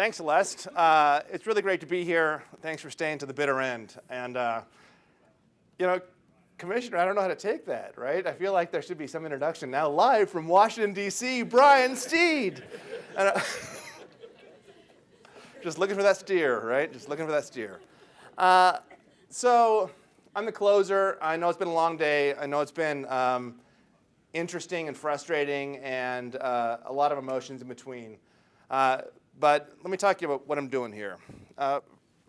Thanks, Celeste. It's really great to be here. Thanks for staying to the bitter end. And, Commissioner, I don't know how to take that, right? I feel like there should be some introduction. Now, live from Washington, D.C., Brian Steed. And, just looking for that steer, right? Just looking for that steer. So I'm the closer. I know it's been a long day. I know it's been interesting and frustrating and a lot of emotions in between. But let me talk to you about what I'm doing here.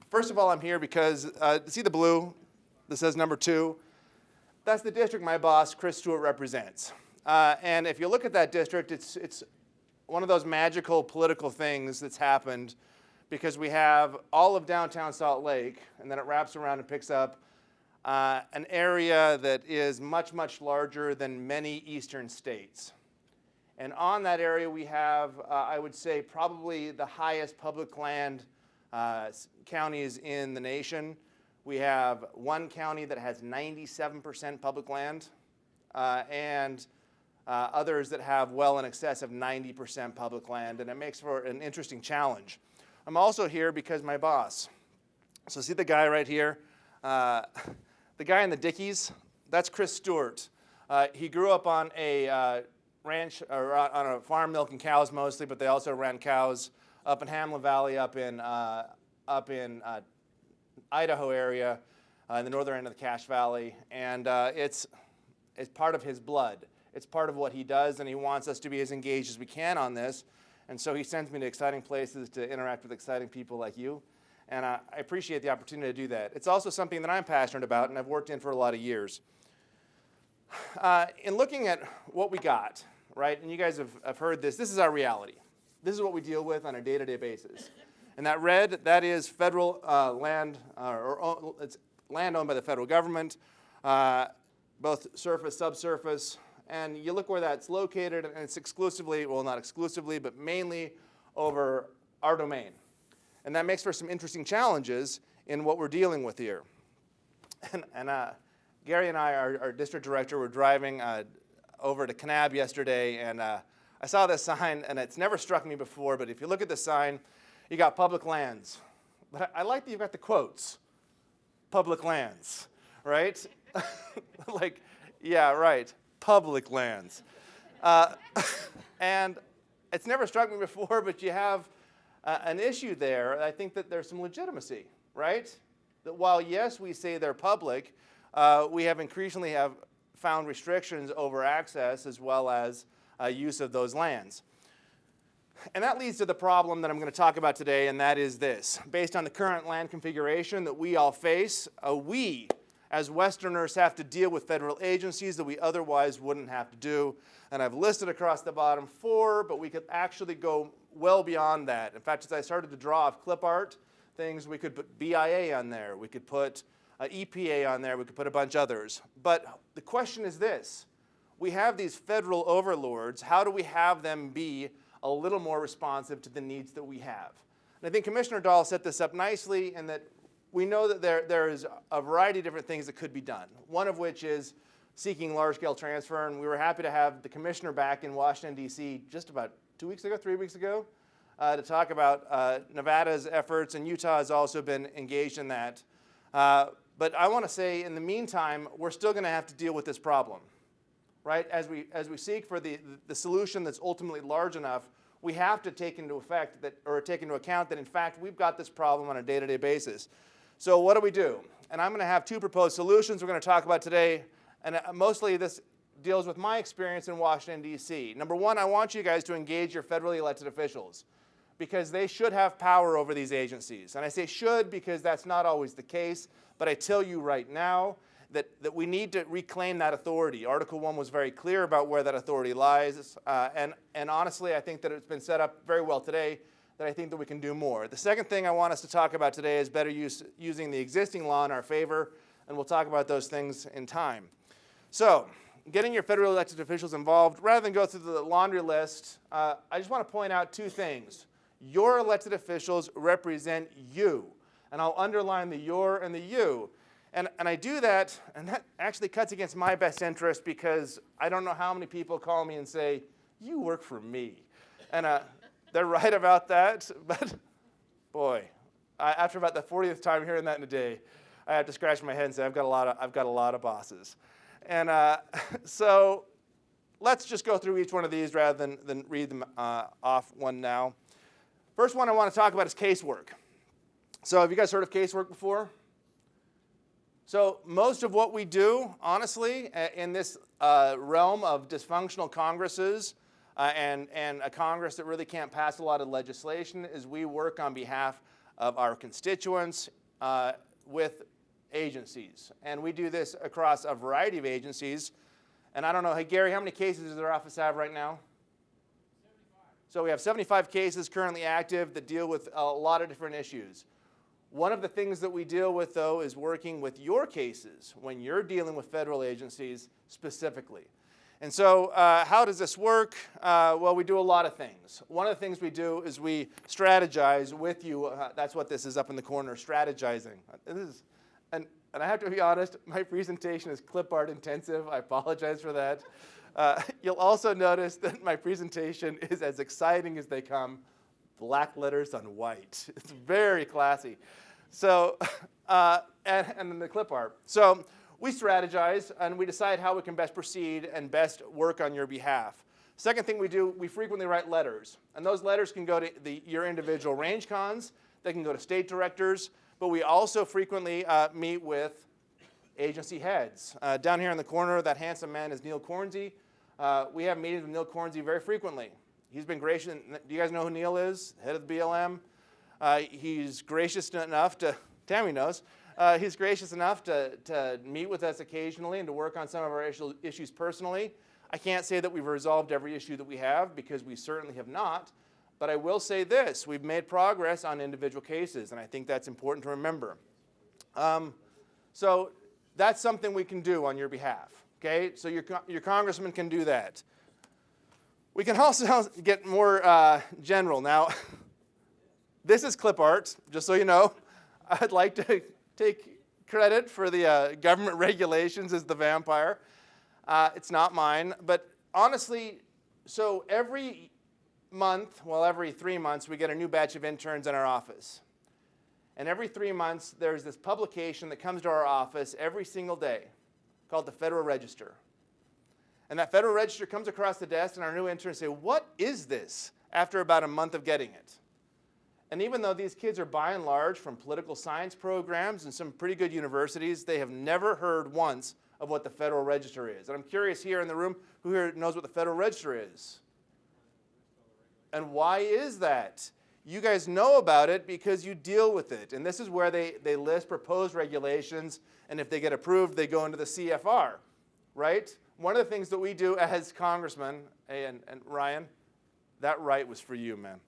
First of all, I'm here because, see the blue that says number 2? That's the district my boss, Chris Stewart, represents. And if you look at that district, it's one of those magical political things that's happened because we have all of downtown Salt Lake, and then it wraps around and picks up an area that is much, much larger than many eastern states. And on that area, we have, I would say, probably the highest public land counties in the nation. We have one county that has 97% public land, and others that have well in excess of 90% public land, and it makes for an interesting challenge. I'm also here because my boss. So see the guy right here? The guy in the Dickies, that's Chris Stewart. He grew up on a ranch, or on a farm milking cows mostly, but they also ran cows up in Hamlin Valley, up in Idaho area, in the northern end of the Cache Valley, and it's part of his blood. It's part of what he does, and he wants us to be as engaged as we can on this, and so he sends me to exciting places to interact with exciting people like you, and I appreciate the opportunity to do that. It's also something that I'm passionate about, and I've worked in for a lot of years. In looking at what we got, right, and you guys have heard this is our reality. This is what we deal with on a day-to-day basis. And that red, that is federal land, it's land owned by the federal government, both surface, subsurface, and you look where that's located, and it's exclusively, well, not exclusively, but mainly over our domain. And that makes for some interesting challenges in what we're dealing with here. And Gary and I, our district director, were driving over to Kanab yesterday, and I saw this sign, and it's never struck me before, but if you look at the sign, you got public lands. But I like that you've got the quotes, public lands, right? Like, yeah, right, public lands. And it's never struck me before, but you have an issue there. I think that there's some legitimacy, right? That while, yes, we say they're public, we have increasingly found restrictions over access as well as use of those lands. And that leads to the problem that I'm going to talk about today, and that is this. Based on the current land configuration that we all face, we as Westerners have to deal with federal agencies that we otherwise wouldn't have to do. And I've listed across the bottom 4, but we could actually go well beyond that. In fact, as I started to draw off clip art things, we could put BIA on there. We could put EPA on there. We could put a bunch others. But the question is this. We have these federal overlords. How do we have them be a little more responsive to the needs that we have? And I think Commissioner Dahl set this up nicely in that we know that there is a variety of different things that could be done, one of which is seeking large-scale transfer, and we were happy to have the commissioner back in Washington, D.C. just about 2 weeks ago, 3 weeks ago, to talk about Nevada's efforts, and Utah has also been engaged in that. But I want to say, in the meantime, we're still going to have to deal with this problem, right? As we seek for the solution that's ultimately large enough, we have to take into account that, in fact, we've got this problem on a day-to-day basis. So what do we do? And I'm going to have 2 proposed solutions we're going to talk about today, and mostly this deals with my experience in Washington, D.C. Number 1, I want you guys to engage your federally elected officials because they should have power over these agencies. And I say should because that's not always the case, but I tell you right now that we need to reclaim that authority. Article 1 was very clear about where that authority lies, and honestly, I think that it's been set up very well today, that I think that we can do more. The second thing I want us to talk about today is better using the existing law in our favor, and we'll talk about those things in time. So, getting your federally elected officials involved, rather than go through the laundry list, I just want to point out 2 things. Your elected officials represent you, and I'll underline the your and the you. And I do that, and that actually cuts against my best interest because I don't know how many people call me and say, you work for me. And they're right about that, but Boy, after about the 40th time hearing that in a day, I have to scratch my head and say I've got a lot of bosses. And so let's just go through each one of these rather than read them off one now. First one I want to talk about is casework. So have you guys heard of casework before? So most of what we do, honestly, in this realm of dysfunctional Congresses and a Congress that really can't pass a lot of legislation, is we work on behalf of our constituents with agencies. And we do this across a variety of agencies. And I don't know, hey Gary, how many cases does our office have right now? 75. So we have 75 cases currently active that deal with a lot of different issues. One of the things that we deal with, though, is working with your cases when you're dealing with federal agencies specifically. And so how does this work? Well, we do a lot of things. One of the things we do is we strategize with you. That's what this is up in the corner, strategizing. And I have to be honest, my presentation is clip art intensive. I apologize for that. You'll also notice that my presentation is as exciting as they come. Black letters on white. It's very classy. So, and then the clip art. So we strategize and we decide how we can best proceed and best work on your behalf. Second thing we do, we frequently write letters. And those letters can go to your individual range cons. They can go to state directors. But we also frequently meet with agency heads. Down here in the corner, that handsome man is Neil Cornsey. We have meetings with Neil Cornsey very frequently. He's been gracious. Do you guys know who Neil is? Head of the BLM. He's gracious enough to, Tammy knows, he's gracious enough to meet with us occasionally and to work on some of our issues personally. I can't say that we've resolved every issue that we have because we certainly have not. But I will say this, we've made progress on individual cases, and I think that's important to remember. So that's something we can do on your behalf, okay? So your congressman can do that. We can also get more general. Now, this is clip art, just so you know. I'd like to take credit for the government regulations as the vampire. It's not mine, but honestly, so every month, well, every 3 months, we get a new batch of interns in our office. And every 3 months, there's this publication that comes to our office every single day called the Federal Register. And that Federal Register comes across the desk, and our new interns say, "What is this?" after about a month of getting it. And even though these kids are by and large from political science programs and some pretty good universities, they have never heard once of what the Federal Register is. And I'm curious here in the room, who here knows what the Federal Register is? And why is that? You guys know about it because you deal with it. And this is where they list proposed regulations, and if they get approved, they go into the CFR, right? One of the things that we do as congressmen, and Ryan, that right was for you, man.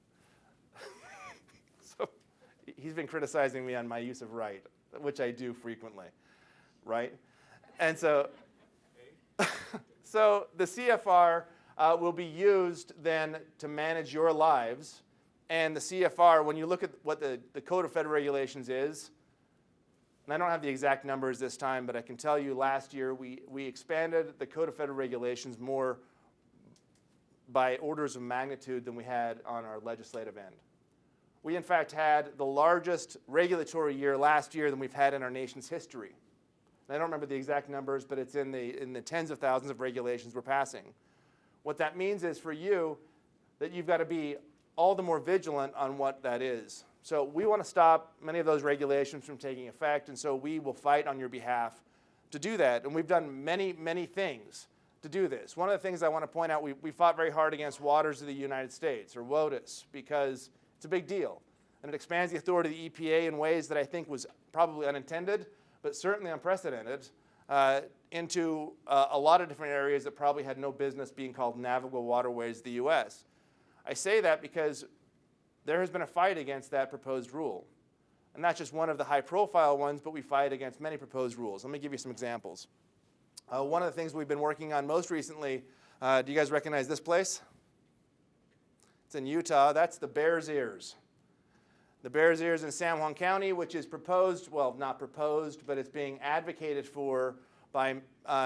So he's been criticizing me on my use of right, which I do frequently, right? And so, so the CFR will be used then to manage your lives. And the CFR, when you look at what the Code of Federal Regulations is, and I don't have the exact numbers this time, but I can tell you last year we expanded the Code of Federal Regulations more by orders of magnitude than we had on our legislative end. We, in fact, had the largest regulatory year last year than we've had in our nation's history. And I don't remember the exact numbers, but it's in the tens of thousands of regulations we're passing. What that means is for you that you've got to be all the more vigilant on what that is. So we want to stop many of those regulations from taking effect, and so we will fight on your behalf to do that. And we've done many, many things to do this. One of the things I want to point out, we fought very hard against Waters of the United States, or WOTUS, because it's a big deal. And it expands the authority of the EPA in ways that I think was probably unintended, but certainly unprecedented, into a lot of different areas that probably had no business being called navigable waterways of the U.S. I say that because there has been a fight against that proposed rule. And that's just one of the high-profile ones, but we fight against many proposed rules. Let me give you some examples. One of the things we've been working on most recently, do you guys recognize this place? It's in Utah. That's the Bears Ears. The Bears Ears in San Juan County, which is proposed, well, not proposed, but it's being advocated for by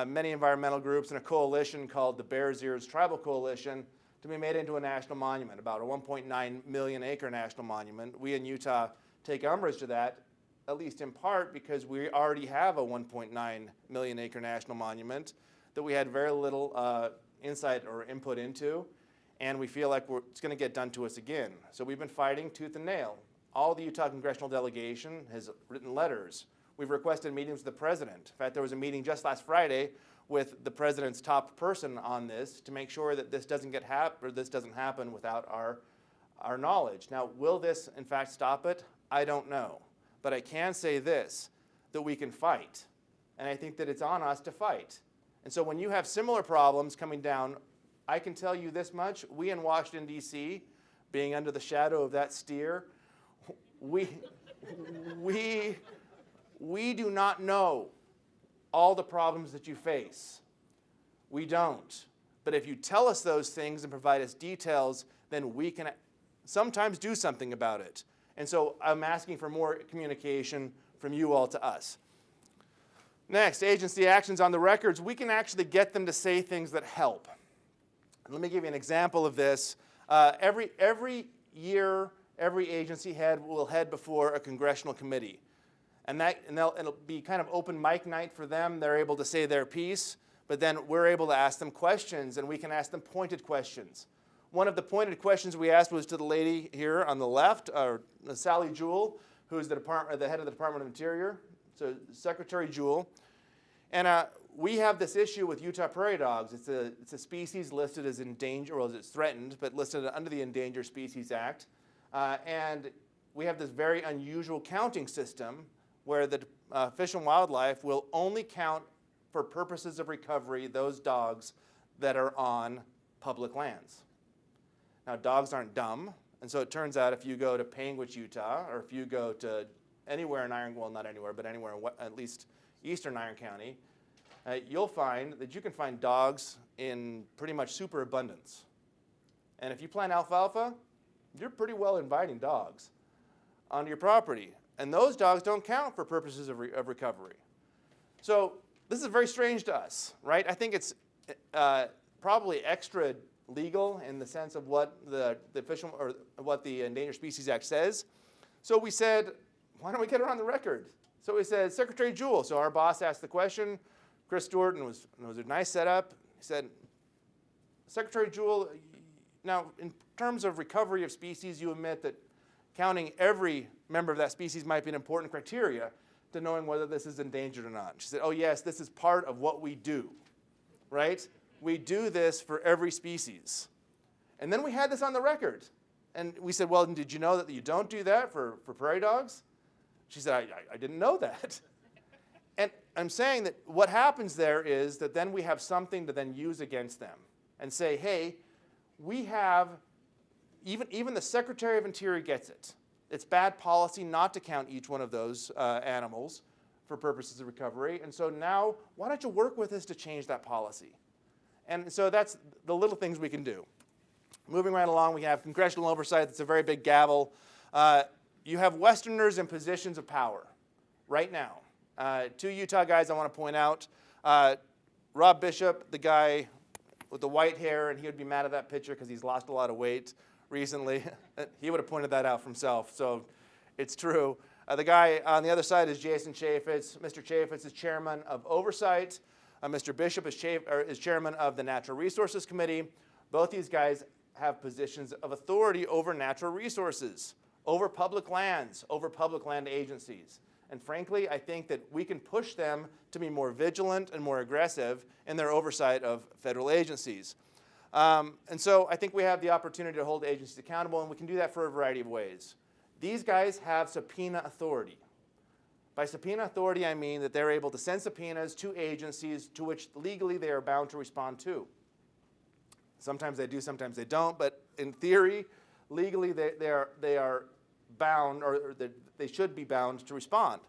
many environmental groups and a coalition called the Bears Ears Tribal Coalition to be made into a national monument, about a 1.9 million acre national monument. We in Utah take umbrage to that, at least in part because we already have a 1.9 million acre national monument that we had very little insight or input into, and we feel like it's going to get done to us again. So we've been fighting tooth and nail. All the Utah congressional delegation has written letters. We've requested meetings with the president. In fact, there was a meeting just last Friday with the president's top person on this to make sure that this doesn't happen without our knowledge. Now, will this in fact stop it? I don't know. But I can say this, that we can fight. And I think that it's on us to fight. And so when you have similar problems coming down, I can tell you this much, we in Washington, D.C., being under the shadow of that steer, we do not know all the problems that you face. We don't. But if you tell us those things and provide us details, then we can sometimes do something about it. And so I'm asking for more communication from you all to us. Next, agency actions on the records. We can actually get them to say things that help. And let me give you an example of this. Every year, every agency head will head before a congressional committee. And it'll be kind of open mic night for them. They're able to say their piece, but then we're able to ask them questions, and we can ask them pointed questions. One of the pointed questions we asked was to the lady here on the left, Sally Jewell, who is the head of the Department of Interior, so Secretary Jewell. And we have this issue with Utah prairie dogs. It's a species listed as endangered, or it's threatened, but listed under the Endangered Species Act. And we have this very unusual counting system where the Fish and Wildlife will only count for purposes of recovery those dogs that are on public lands. Now, dogs aren't dumb, and so it turns out if you go to Panguitch, Utah, or if you go to anywhere in Iron, well, not anywhere, but anywhere in at least eastern Iron County, you'll find that you can find dogs in pretty much superabundance. And if you plant alfalfa, you're pretty well inviting dogs onto your property. And those dogs don't count for purposes of recovery. So this is very strange to us, right? I think it's probably extra legal in the sense of what the official or what the Endangered Species Act says. So we said, why don't we get it on the record? So we said, Secretary Jewell. So our boss asked the question. Chris Stewart, and it was a nice setup. He said, Secretary Jewell, now in terms of recovery of species, you admit that counting every member of that species might be an important criteria to knowing whether this is endangered or not. She said, oh yes, this is part of what we do, right? We do this for every species. And then we had this on the record. And we said, well, did you know that you don't do that for prairie dogs? She said, I didn't know that. And I'm saying that what happens there is that then we have something to then use against them and say, hey, we have, even the Secretary of Interior gets it. It's bad policy not to count each one of those animals for purposes of recovery. And so now, why don't you work with us to change that policy? And so that's the little things we can do. Moving right along, we have congressional oversight. That's a very big gavel. You have Westerners in positions of power right now. Two Utah guys I want to point out. Rob Bishop, the guy with the white hair, and he would be mad at that picture because he's lost a lot of weight recently. He would have pointed that out for himself, so it's true. The guy on the other side is Jason Chaffetz. Mr. Chaffetz is chairman of Oversight. Mr. Bishop is chairman of the Natural Resources Committee. Both these guys have positions of authority over natural resources, over public lands, over public land agencies. And frankly, I think that we can push them to be more vigilant and more aggressive in their oversight of federal agencies. And so I think we have the opportunity to hold agencies accountable, and we can do that for a variety of ways. These guys have subpoena authority. By subpoena authority, I mean that they're able to send subpoenas to agencies to which legally they are bound to respond to. Sometimes they do, sometimes they don't, but in theory, legally they are bound, or they should be bound to respond.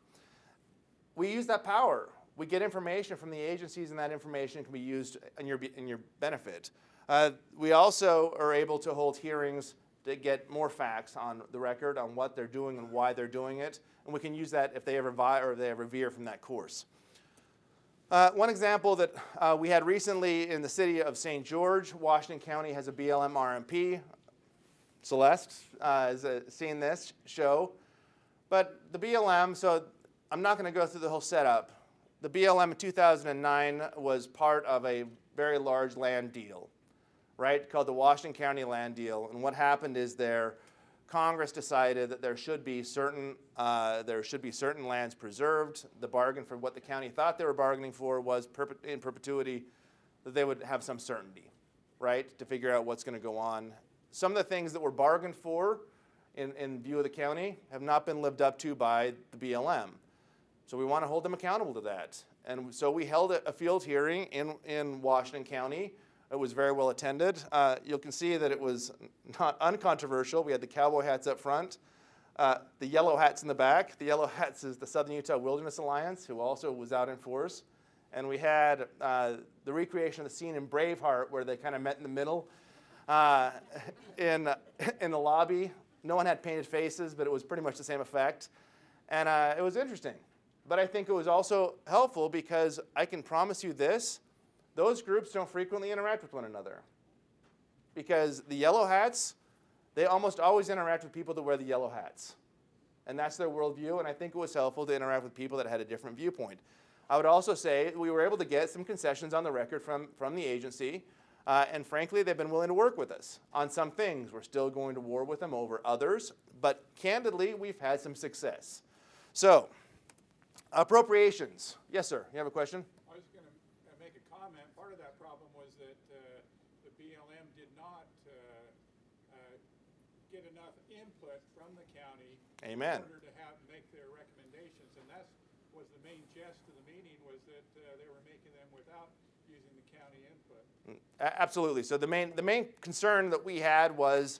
We use that power. We get information from the agencies, and that information can be used in your benefit. We also are able to hold hearings to get more facts on the record on what they're doing and why they're doing it, and we can use that if they ever veer from that course. One example that we had recently in the city of St. George, Washington County has a BLM RMP. Celeste has seen this show. But the BLM, so I'm not going to go through the whole setup. The BLM in 2009 was part of a very large land deal, right, called the Washington County Land Deal. And what happened is Congress decided that there should be certain lands preserved. The bargain for what the county thought they were bargaining for was in perpetuity, that they would have some certainty, right, to figure out what's going to go on. Some of the things that were bargained for in view of the county have not been lived up to by the BLM. So we want to hold them accountable to that. And so we held a field hearing in Washington County. It was very well attended. You can see that it was not uncontroversial. We had the cowboy hats up front, the yellow hats in the back. The yellow hats is the Southern Utah Wilderness Alliance, who also was out in force. And we had the recreation of the scene in Braveheart, where they kind of met in the middle in the lobby. No one had painted faces, but it was pretty much the same effect. And it was interesting. But I think it was also helpful because I can promise you this, those groups don't frequently interact with one another. Because the yellow hats, they almost always interact with people that wear the yellow hats. And that's their worldview, and I think it was helpful to interact with people that had a different viewpoint. I would also say we were able to get some concessions on the record from the agency, and frankly, they've been willing to work with us on some things. We're still going to war with them over others, but candidly, we've had some success. So, appropriations. Yes, sir, you have a question? I was going to make a comment. Part of that problem was that the BLM did not get enough input from the county Amen. in order to make their recommendations, and that was the main gist of the meeting, was that they were making them without using the county input. Absolutely. So the main concern that we had was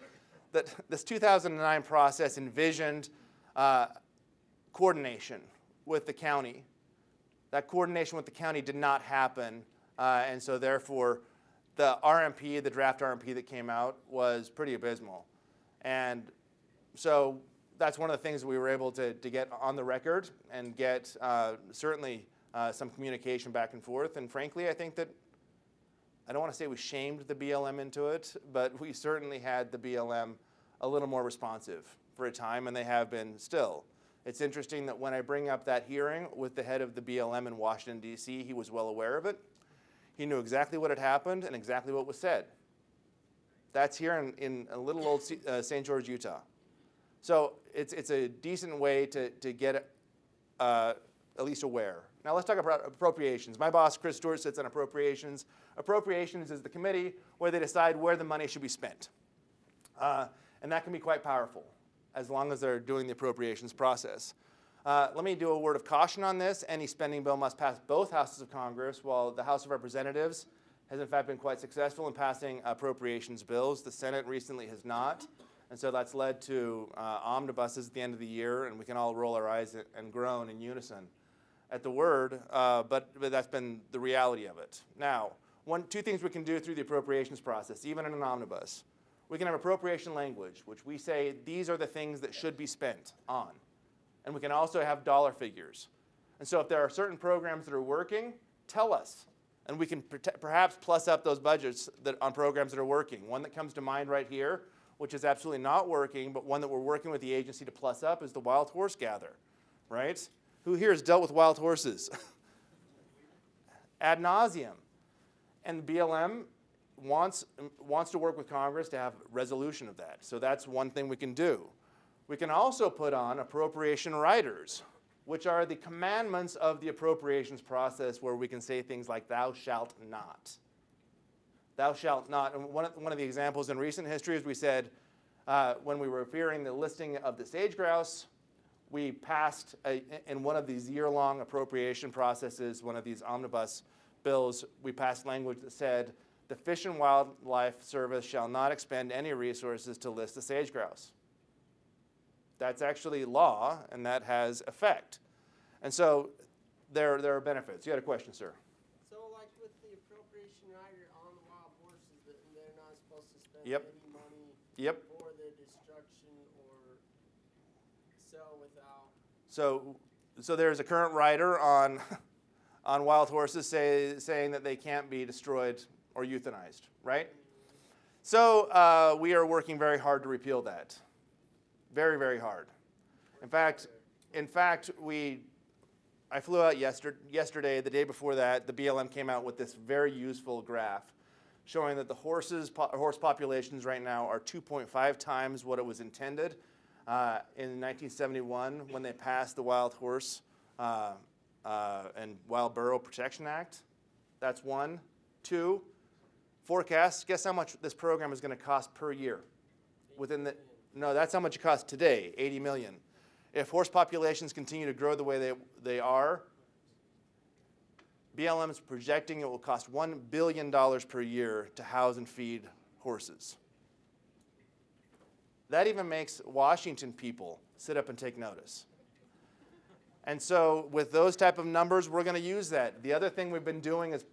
that this 2009 process envisioned coordination with the county. That coordination with the county did not happen, and so therefore the RMP, the draft RMP that came out, was pretty abysmal. And so that's one of the things that we were able to get on the record and get certainly some communication back and forth. And frankly, I think that, I don't want to say we shamed the BLM into it, but we certainly had the BLM a little more responsive for a time, and they have been still. It's interesting that when I bring up that hearing with the head of the BLM in Washington, D.C., he was well aware of it. He knew exactly what had happened and exactly what was said. That's here in a little old St. George, Utah. So it's a decent way to get at least aware. Now let's talk about appropriations. My boss, Chris Stewart, sits on appropriations. Appropriations is the committee where they decide where the money should be spent. And that can be quite powerful, as long as they're doing the appropriations process. Let me do a word of caution on this. Any spending bill must pass both houses of Congress, while the House of Representatives has in fact been quite successful in passing appropriations bills. The Senate recently has not, and so that's led to omnibuses at the end of the year, and we can all roll our eyes and groan in unison at the word, but that's been the reality of it. Now, two things we can do through the appropriations process, even in an omnibus. We can have appropriation language, which we say these are the things that should be spent on. And we can also have dollar figures. And so if there are certain programs that are working, tell us. And we can perhaps plus up those budgets on programs that are working. One that comes to mind right here, which is absolutely not working, but one that we're working with the agency to plus up, is the wild horse gather, right? Who here has dealt with wild horses? Ad nauseum. And the BLM wants to work with Congress to have resolution of that. So that's one thing we can do. We can also put on appropriation riders, which are the commandments of the appropriations process, where we can say things like, thou shalt not. Thou shalt not. And one of the examples in recent history is we said, when we were fearing the listing of the sage grouse, we passed, in one of these year-long appropriation processes, one of these omnibus bills, we passed language that said, the Fish and Wildlife Service shall not expend any resources to list the sage grouse. That's actually law, and that has effect. And so there are benefits. You had a question, sir. So like with the appropriation rider on the wild horses, they're not supposed to spend Yep. any money Yep. for their destruction or sell without. So there's a current rider on on wild horses saying that they can't be destroyed or euthanized, right? So we are working very hard to repeal that. Very, very hard. In fact, I flew out yesterday, the day before that, the BLM came out with this very useful graph showing that the horse populations right now are 2.5 times what it was intended in 1971 when they passed the Wild Horse and Wild Burro Protection Act. That's one. Two, forecast, guess how much this program is going to cost per year? No, that's how much it costs today, $80 million. If horse populations continue to grow the way they are, BLM is projecting it will cost $1 billion per year to house and feed horses. That even makes Washington people sit up and take notice. And so with those type of numbers, we're going to use that. The other thing we've been doing is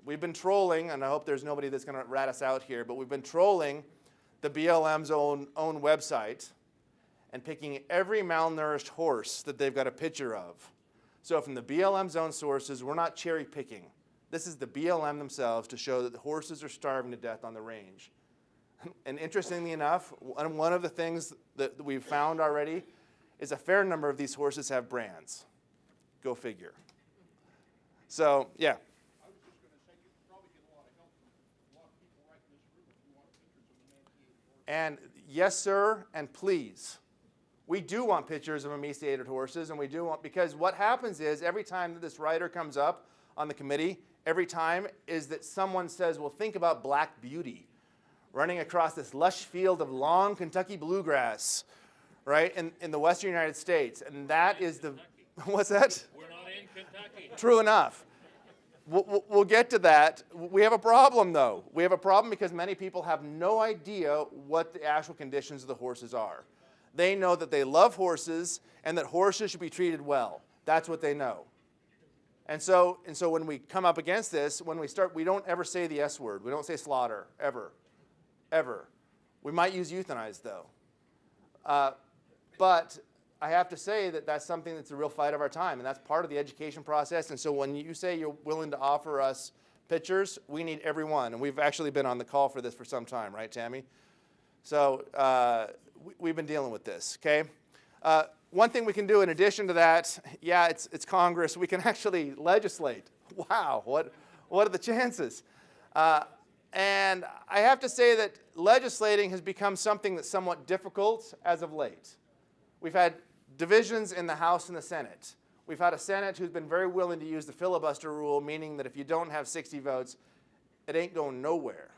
we've been trolling, and I hope there's nobody that's going to rat us out here, but we've been trolling the BLM's own website and picking every malnourished horse that they've got a picture of. So from the BLM's own sources, we're not cherry picking. This is the BLM themselves to show that the horses are starving to death on the range. And interestingly enough, one of the things that we've found already is a fair number of these horses have brands. Go figure. So, yeah. I was just going to say, you could probably get a lot of help from a lot of people right in this room if you want pictures of emaciated horses. And yes, sir, and please. We do want pictures of emaciated horses, and we do want, because what happens is every time that this rider comes up on the committee, every time is that someone says, well, think about Black Beauty running across this lush field of long Kentucky bluegrass, right, in the western United States. And that is the, what's that? We're not in Kentucky. True enough. We'll get to that. We have a problem, though. We have a problem because many people have no idea what the actual conditions of the horses are. They know that they love horses and that horses should be treated well. That's what they know. And so when we come up against this, when we start, we don't ever say the S word. We don't say slaughter, ever. Ever. We might use euthanize, though. But I have to say that that's something that's a real fight of our time, and that's part of the education process. And so when you say you're willing to offer us pictures, we need every one. And we've actually been on the call for this for some time, right, Tammy? So we've been dealing with this, okay? One thing we can do in addition to that, yeah, it's Congress. We can actually legislate. Wow, what are the chances? And I have to say that legislating has become something that's somewhat difficult as of late. We've had divisions in the House and the Senate. We've had a Senate who's been very willing to use the filibuster rule, meaning that if you don't have 60 votes, it ain't going nowhere.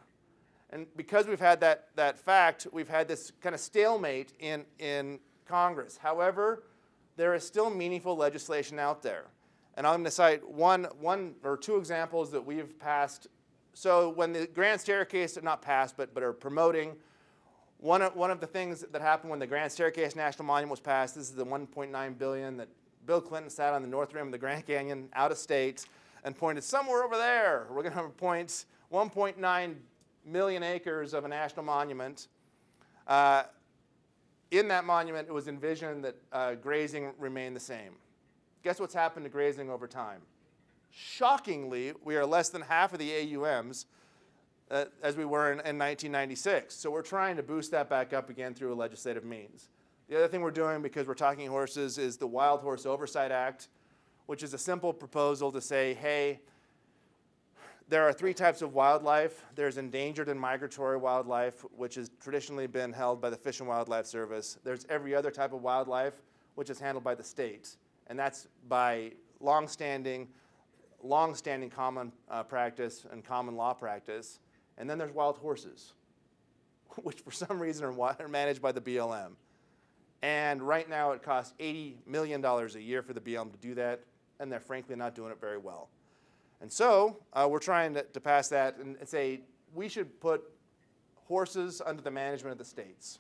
And because we've had that fact, we've had this kind of stalemate in Congress. However, there is still meaningful legislation out there. And I'm going to cite one or two examples that we've passed. So when the Grand Staircase, not passed, but are promoting, one of the things that happened when the Grand Staircase National Monument was passed, this is the $1.9 billion that Bill Clinton sat on the north rim of the Grand Canyon out of state and pointed somewhere over there. We're going to point 1.9 million acres of a national monument. In that monument, it was envisioned that grazing remained the same. Guess what's happened to grazing over time? Shockingly, we are less than half of the AUMs as we were in 1996. So we're trying to boost that back up again through a legislative means. The other thing we're doing, because we're talking horses, is the Wild Horse Oversight Act, which is a simple proposal to say, hey, there are three types of wildlife. There's endangered and migratory wildlife, which has traditionally been held by the Fish and Wildlife Service. There's every other type of wildlife, which is handled by the state. And that's by long-standing common practice and common law practice. And then there's wild horses, which for some reason are managed by the BLM. And right now it costs $80 million a year for the BLM to do that, and they're frankly not doing it very well. And so we're trying to pass that and say we should put horses under the management of the states.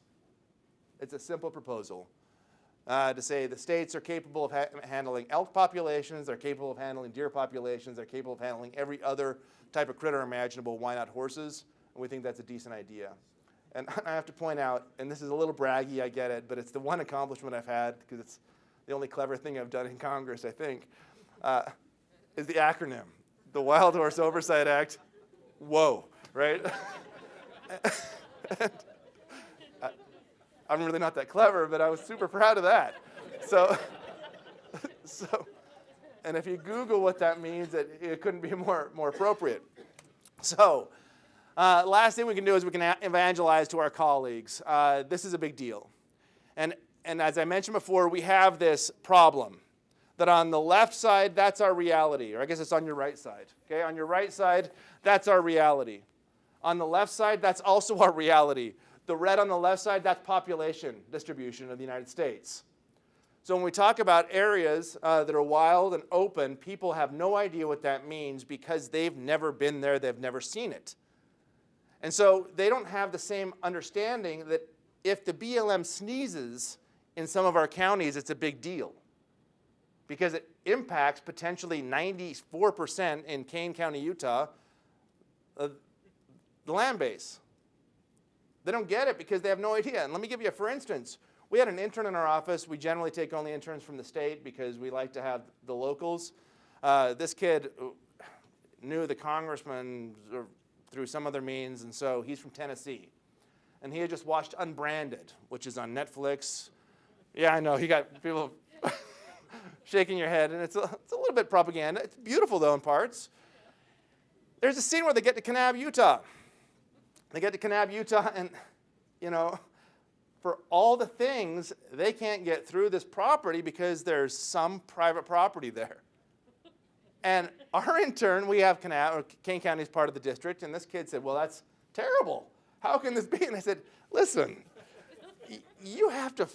It's a simple proposal to say the states are capable of handling elk populations, they're capable of handling deer populations, they're capable of handling every other type of critter imaginable. Why not horses? And we think that's a decent idea. And I have to point out, and this is a little braggy, I get it, but it's the one accomplishment I've had because it's the only clever thing I've done in Congress, I think. is the acronym. The Wild Horse Oversight Act. Whoa, right? I'm really not that clever, but I was super proud of that. So, and if you Google what that means, it couldn't be more appropriate. So, last thing we can do is we can evangelize to our colleagues. This is a big deal. And as I mentioned before, we have this problem that on the left side, that's our reality. Or I guess it's on your right side. Okay, on your right side, that's our reality. On the left side, that's also our reality. The red on the left side, that's population distribution of the United States. So when we talk about areas that are wild and open, people have no idea what that means because they've never been there, they've never seen it. And so they don't have the same understanding that if the BLM sneezes in some of our counties, it's a big deal because it impacts potentially 94% in Kane County, Utah, the land base. They don't get it because they have no idea. And let me give you a for instance. We had an intern in our office. We generally take only interns from the state because we like to have the locals. This kid knew the congressman through some other means, and so he's from Tennessee. And he had just watched Unbranded, which is on Netflix. Yeah, I know. He got people shaking your head, and it's a little bit propaganda. It's beautiful, though, in parts. There's a scene where they get to Kanab, Utah. They get to Kanab, Utah, and, you know, for all the things, they can't get through this property because there's some private property there. And our intern, we have Kane County is part of the district, and this kid said, well, that's terrible. How can this be? And I said, listen, you have to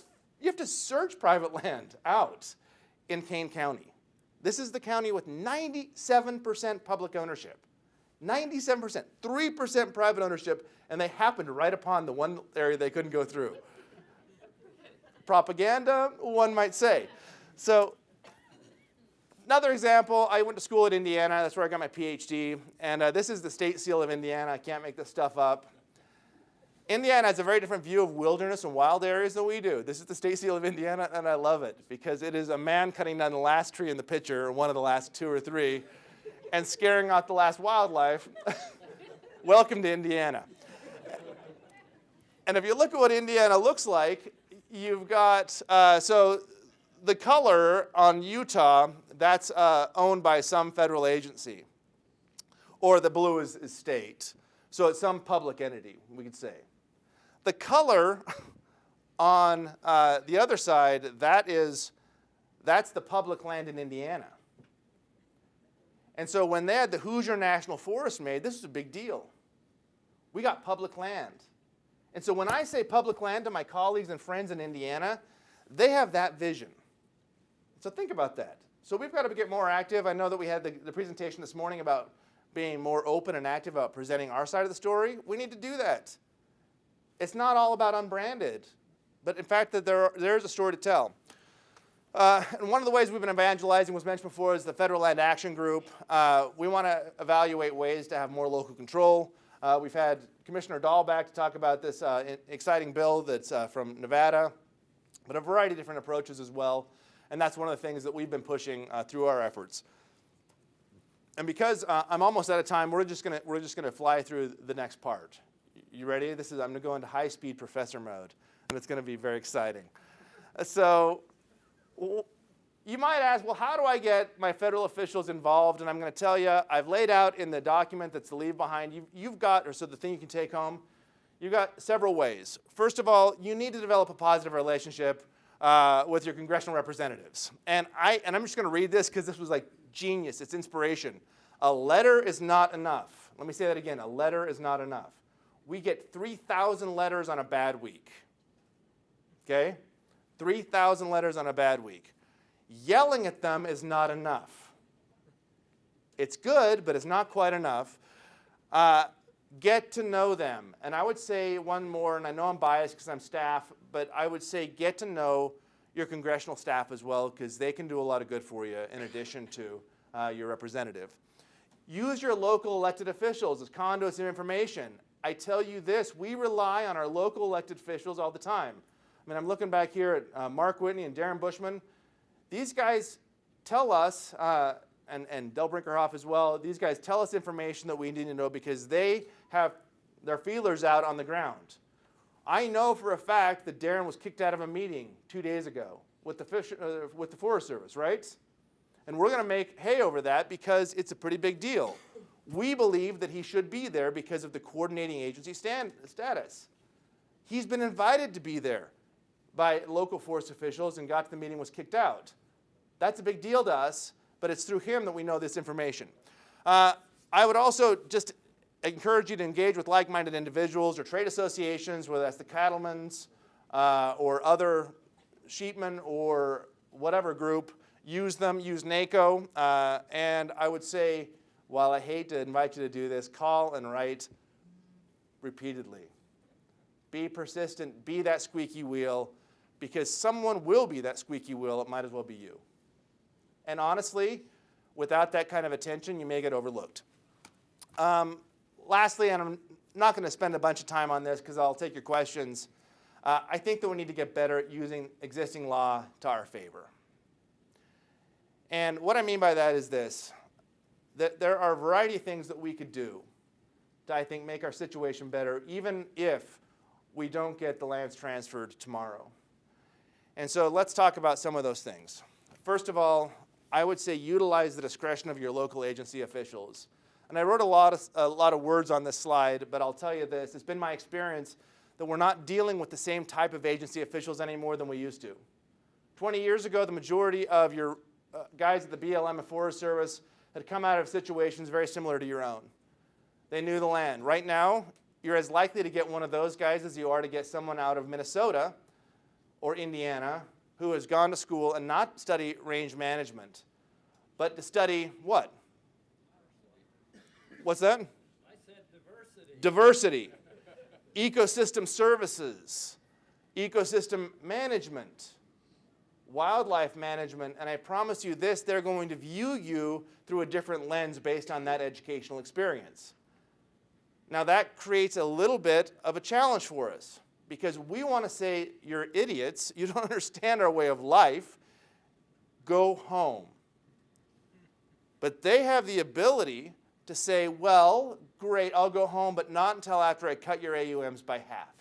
search private land out in Kane County. This is the county with 97% public ownership. 97%, 3% private ownership, and they happened right upon the one area they couldn't go through. Propaganda, one might say. So, another example, I went to school at Indiana. That's where I got my PhD. And this is the state seal of Indiana. I can't make this stuff up. Indiana has a very different view of wilderness and wild areas than we do. This is the state seal of Indiana, and I love it because it is a man cutting down the last tree in the picture, or one of the last 2 or 3, and scaring out the last wildlife. Welcome to Indiana. And if you look at what Indiana looks like, you've got, so the color on Utah, that's owned by some federal agency. Or the blue is state. So it's some public entity, we could say. The color on the other side, that's the public land in Indiana. And so when they had the Hoosier National Forest made, this was a big deal. We got public land. And so when I say public land to my colleagues and friends in Indiana, they have that vision. So think about that. So we've got to get more active. I know that we had the presentation this morning about being more open and active about presenting our side of the story. We need to do that. It's not all about unbranded, but in fact that there is a story to tell. And one of the ways we've been evangelizing was mentioned before is the Federal Land Action Group. We want to evaluate ways to have more local control. We've had Commissioner Dahl back to talk about this exciting bill that's from Nevada, but a variety of different approaches as well. And that's one of the things that we've been pushing through our efforts. And because I'm almost out of time, we're just gonna fly through the next part. You ready? I'm gonna go into high-speed professor mode, and it's gonna be very exciting. So you might ask, well, how do I get my federal officials involved? And I'm going to tell you, I've laid out in the document that's the leave behind, so the thing you can take home, you've got several ways. First of all, you need to develop a positive relationship with your congressional representatives. And I'm just going to read this because this was like genius. It's inspiration. A letter is not enough. Let me say that again. A letter is not enough. We get 3,000 letters on a bad week. Okay? 3,000 letters on a bad week. Yelling at them is not enough. It's good, but it's not quite enough. Get to know them. And I would say one more, and I know I'm biased because I'm staff, but I would say get to know your congressional staff as well because they can do a lot of good for you in addition to your representative. Use your local elected officials as conduits of information. I tell you this, we rely on our local elected officials all the time. I mean, I'm looking back here at Mark Whitney and Darren Bushman. These guys tell us and Del Brinkerhoff as well, these guys tell us information that we need to know because they have their feelers out on the ground. I know for a fact that Darren was kicked out of a meeting 2 days ago with the Forest Service, right? And we're going to make hay over that because it's a pretty big deal. We believe that he should be there because of the coordinating agency status. He's been invited to be there by local forest officials and got to the meeting, was kicked out. That's a big deal to us, but it's through him that we know this information. I would also just encourage you to engage with like-minded individuals or trade associations, whether that's the cattlemen's or other sheepmen or whatever group. Use them, use NACO, and I would say, while I hate to invite you to do this, call and write repeatedly. Be persistent, be that squeaky wheel, because someone will be that squeaky wheel. It might as well be you. And honestly, without that kind of attention, you may get overlooked. Lastly, and I'm not going to spend a bunch of time on this because I'll take your questions, I think that we need to get better at using existing law to our favor. And what I mean by that is this, that there are a variety of things that we could do to, I think, make our situation better, even if we don't get the lands transferred tomorrow. And so let's talk about some of those things. First of all, I would say utilize the discretion of your local agency officials. And I wrote a lot of words on this slide, but I'll tell you this, it's been my experience that we're not dealing with the same type of agency officials anymore than we used to. 20 years ago, the majority of your guys at the BLM and Forest Service had come out of situations very similar to your own. They knew the land. Right now, you're as likely to get one of those guys as you are to get someone out of Minnesota or Indiana who has gone to school and not study range management, but to study what? What's that? I said diversity. Diversity. Ecosystem services. Ecosystem management. Wildlife management, and I promise you this, they're going to view you through a different lens based on that educational experience. Now that creates a little bit of a challenge for us because we want to say, you're idiots, you don't understand our way of life, go home. But they have the ability to say, well, great, I'll go home, but not until after I cut your AUMs by half.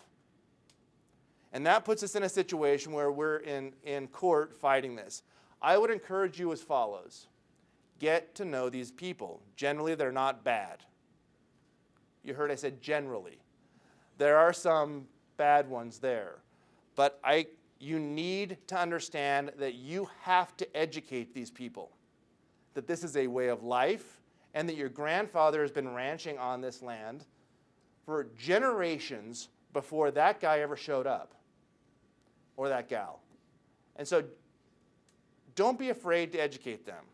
And that puts us in a situation where we're in court fighting this. I would encourage you as follows. Get to know these people. Generally, they're not bad. You heard I said generally. There are some bad ones there. But you need to understand that you have to educate these people, that this is a way of life, and that your grandfather has been ranching on this land for generations before that guy ever showed up. Or that gal. And so don't be afraid to educate them.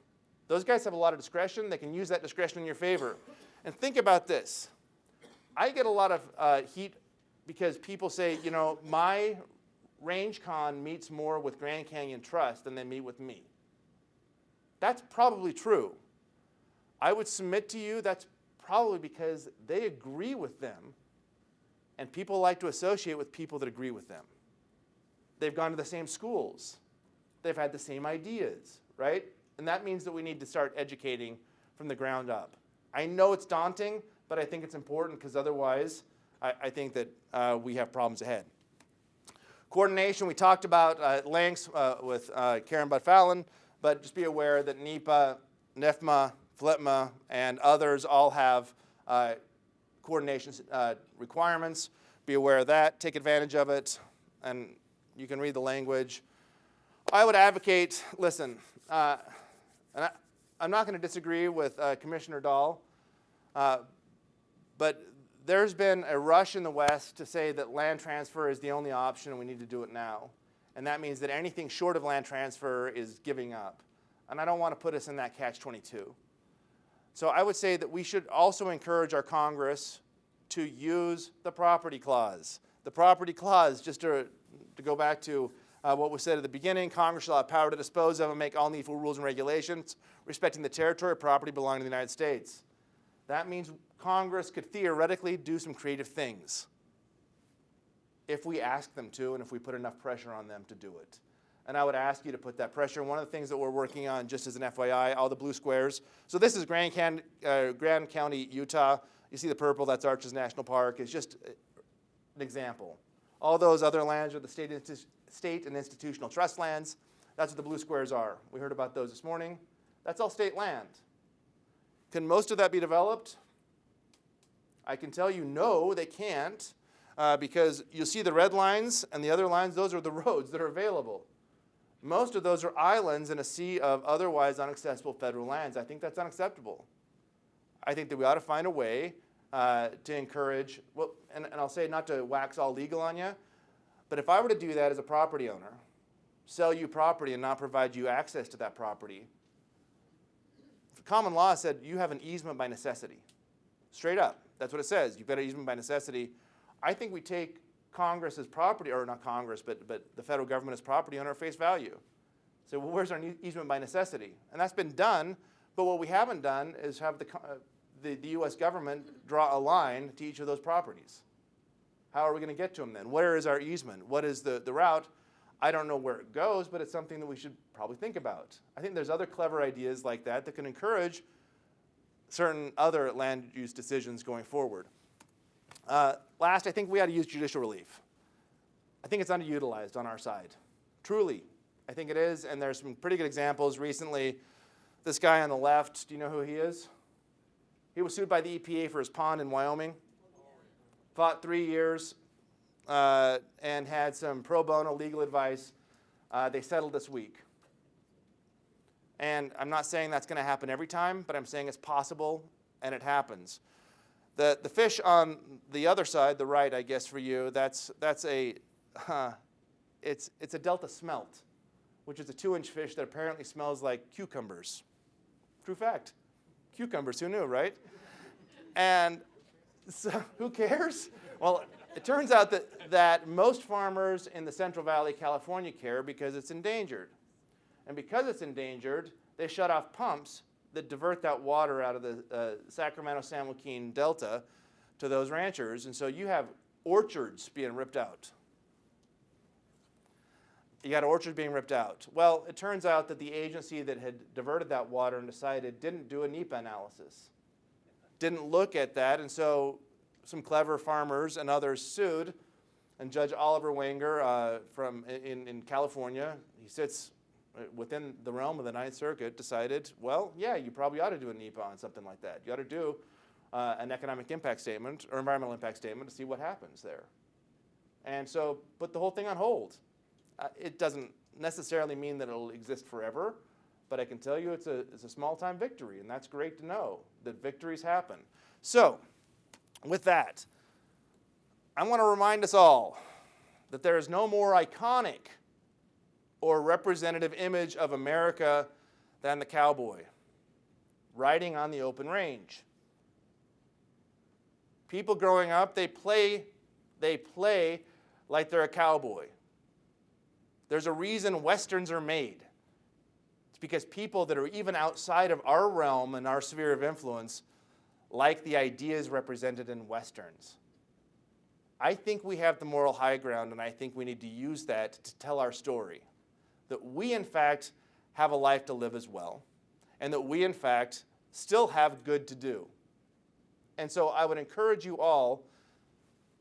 Those guys have a lot of discretion. They can use that discretion in your favor. And think about this. I get a lot of heat because people say, you know, my range con meets more with Grand Canyon Trust than they meet with me. That's probably true. I would submit to you that's probably because they agree with them, and people like to associate with people that agree with them. They've gone to the same schools. They've had the same ideas, right? And that means that we need to start educating from the ground up. I know it's daunting, but I think it's important because otherwise I think that we have problems ahead. Coordination, we talked about at length with Karen Budd-Fallon, but just be aware that NEPA, NIFMA, FLIPMA, and others all have coordination requirements. Be aware of that. Take advantage of it. And you can read the language. I would advocate, listen, and I'm not going to disagree with Commissioner Dahl, but there's been a rush in the West to say that land transfer is the only option and we need to do it now. And that means that anything short of land transfer is giving up. And I don't want to put us in that catch-22. So I would say that we should also encourage our Congress to use the property clause. The property clause, just to go back to what was said at the beginning, Congress shall have power to dispose of and make all needful rules and regulations respecting the territory or property belonging to the United States. That means Congress could theoretically do some creative things if we ask them to and if we put enough pressure on them to do it. And I would ask you to put that pressure. One of the things that we're working on, just as an FYI, all the blue squares. So this is Grand County, Utah. You see the purple, that's Arches National Park. It's just an example. All those other lands are the state and institutional trust lands. That's what the blue squares are. We heard about those this morning. That's all state land. Can most of that be developed? I can tell you no, they can't, because you'll see the red lines and the other lines, those are the roads that are available. Most of those are islands in a sea of otherwise inaccessible federal lands. I think that's unacceptable. I think that we ought to find a way to encourage, well, and I'll say not to wax all legal on you, but if I were to do that as a property owner, sell you property and not provide you access to that property, common law said you have an easement by necessity. Straight up. That's what it says. You've got an easement by necessity. I think we take Congress's property, or not Congress, but the federal government as property owner at face value. So well, where's our easement by necessity? And that's been done, but what we haven't done is have the U.S. government draw a line to each of those properties. How are we going to get to them then? Where is our easement? What is the route? I don't know where it goes, but it's something that we should probably think about. I think there's other clever ideas like that that can encourage certain other land use decisions going forward. Last, I think we ought to use judicial relief. I think it's underutilized on our side. Truly, I think it is, and there's some pretty good examples. Recently, this guy on the left, do you know who he is? He was sued by the EPA for his pond in Wyoming. Fought 3 years and had some pro bono legal advice. They settled this week. And I'm not saying that's going to happen every time, but I'm saying it's possible, and it happens. The fish on the other side, the right, I guess for you, it's a Delta smelt, which is a 2-inch fish that apparently smells like cucumbers. True fact. Cucumbers, who knew, right? And so, who cares? Well, it turns out that most farmers in the Central Valley, California care because it's endangered. And because it's endangered, they shut off pumps that divert that water out of the Sacramento-San Joaquin Delta to those ranchers. And so you have orchards being ripped out. You got orchards being ripped out. Well, it turns out that the agency that had diverted that water and decided didn't do a NEPA analysis. Didn't look at that, and so some clever farmers and others sued. And Judge Oliver Wenger in California, he sits within the realm of the Ninth Circuit, decided, well, yeah, you probably ought to do a NEPA on something like that. You ought to do an economic impact statement or environmental impact statement to see what happens there. And so put the whole thing on hold. It doesn't necessarily mean that it'll exist forever, but I can tell you it's a small-time victory, and that's great to know that victories happen. So with that, I want to remind us all that there is no more iconic or representative image of America than the cowboy riding on the open range. People growing up, they play like they're a cowboy. There's a reason Westerns are made. It's because people that are even outside of our realm and our sphere of influence like the ideas represented in Westerns. I think we have the moral high ground, and I think we need to use that to tell our story. That we, in fact, have a life to live as well, and that we, in fact, still have good to do. And so I would encourage you all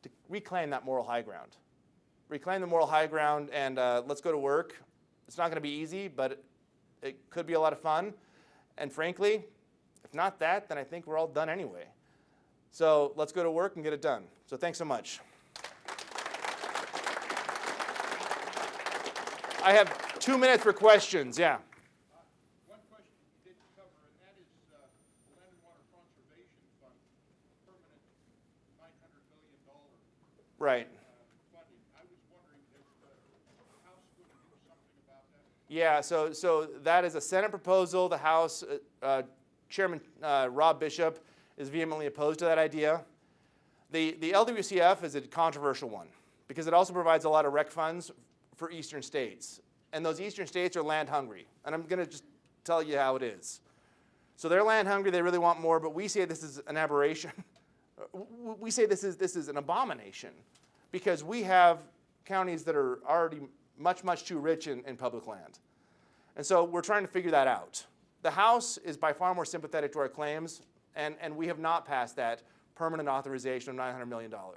to reclaim that moral high ground. Reclaim the moral high ground, and let's go to work. It's not going to be easy, but it could be a lot of fun. And frankly, if not that, then I think we're all done anyway. So let's go to work and get it done. So thanks so much. I have 2 minutes for questions. Yeah. One question you didn't cover, and that is the Land and Water Conservation Fund, permanent $900 million Right. funding. I was wondering if the House would do something about that. Yeah, so that is a Senate proposal. The House Chairman Rob Bishop is vehemently opposed to that idea. The LWCF is a controversial one because it also provides a lot of rec funds for eastern states. And those eastern states are land hungry. And I'm going to just tell you how it is. So they're land hungry, they really want more, but we say this is an aberration. We say this is an abomination because we have counties that are already much, much too rich in public land. And so we're trying to figure that out. The House is by far more sympathetic to our claims, and we have not passed that permanent authorization of $900 million. I just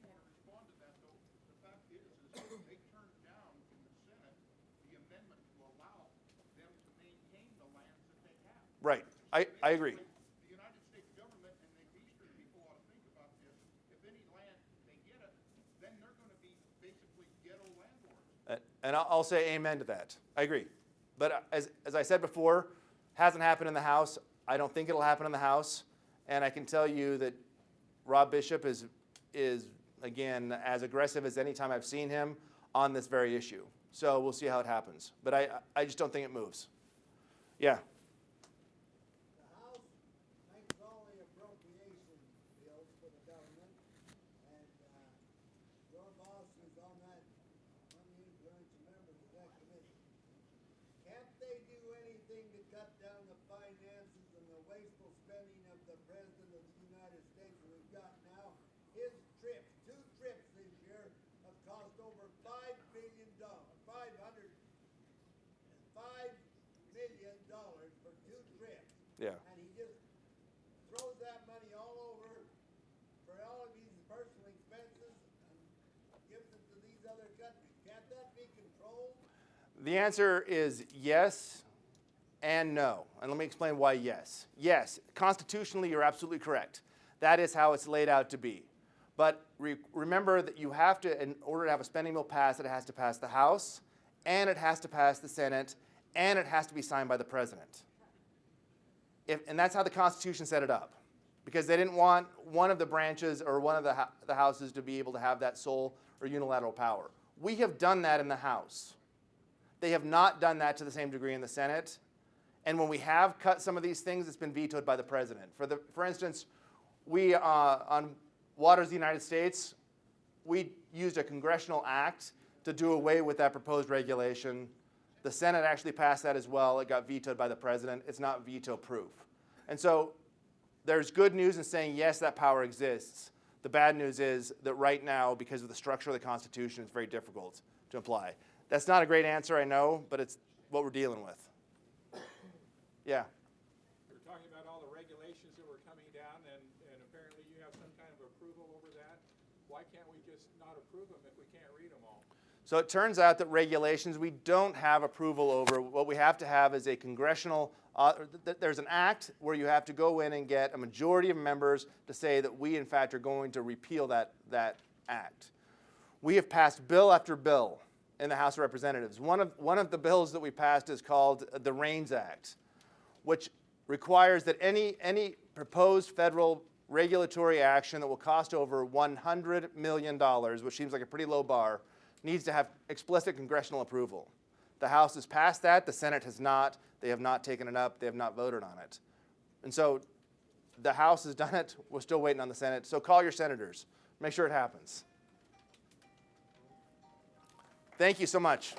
want to respond to that, though. The fact is they turned down in the Senate the amendment to allow them to maintain the lands that they have. Right, I agree. The United States government and the Eastern people ought to think about this. If any land they get it, then they're going to be basically ghetto landlords. And I'll say amen to that. I agree. But as I said before, hasn't happened in the House. I don't think it'll happen in the House. And I can tell you that Rob Bishop is again, as aggressive as any time I've seen him on this very issue. So we'll see how it happens. But I just don't think it moves. Yeah. The House makes all the appropriation bills for the government, and your boss is on that uninfluenced members of that committee. Can't they do anything to cut down the finances and the wasteful spending of the President of the United States that we've got now? His trips, 2 trips this year, have cost over $5 billion, $500 million for 2 trips. Yeah. And he just throws that money all over for all of these personal expenses and gives it to these other countries. Can't that be controlled? The answer is yes and no. And let me explain why yes. Yes, constitutionally, you're absolutely correct. That is how it's laid out to be. But remember that you have to, in order to have a spending bill pass, it has to pass the House, and it has to pass the Senate, and it has to be signed by the President. And that's how the Constitution set it up, because they didn't want one of the branches or one of the houses to be able to have that sole or unilateral power. We have done that in the House. They have not done that to the same degree in the Senate. And when we have cut some of these things, it's been vetoed by the President. For instance, we, on Waters of the United States, we used a congressional act to do away with that proposed regulation. The Senate actually passed that as well. It got vetoed by the President. It's not veto-proof. And so there's good news in saying, yes, that power exists. The bad news is that right now, because of the structure of the Constitution, it's very difficult to apply. That's not a great answer, I know, but it's what we're dealing with. Yeah. We're talking about all the regulations that were coming down, and apparently you have some kind of approval over that. Why can't we just not approve them if we can't read them all? So it turns out that regulations we don't have approval over. What we have to have is a congressional, there's an act where you have to go in and get a majority of members to say that we, in fact, are going to repeal that act. We have passed bill after bill in the House of Representatives. One of the bills that we passed is called the REINS Act, which requires that any proposed federal regulatory action that will cost over $100 million, which seems like a pretty low bar, needs to have explicit congressional approval. The House has passed that. The Senate has not. They have not taken it up. They have not voted on it. And so the House has done it. We're still waiting on the Senate. So call your senators. Make sure it happens. Thank you so much.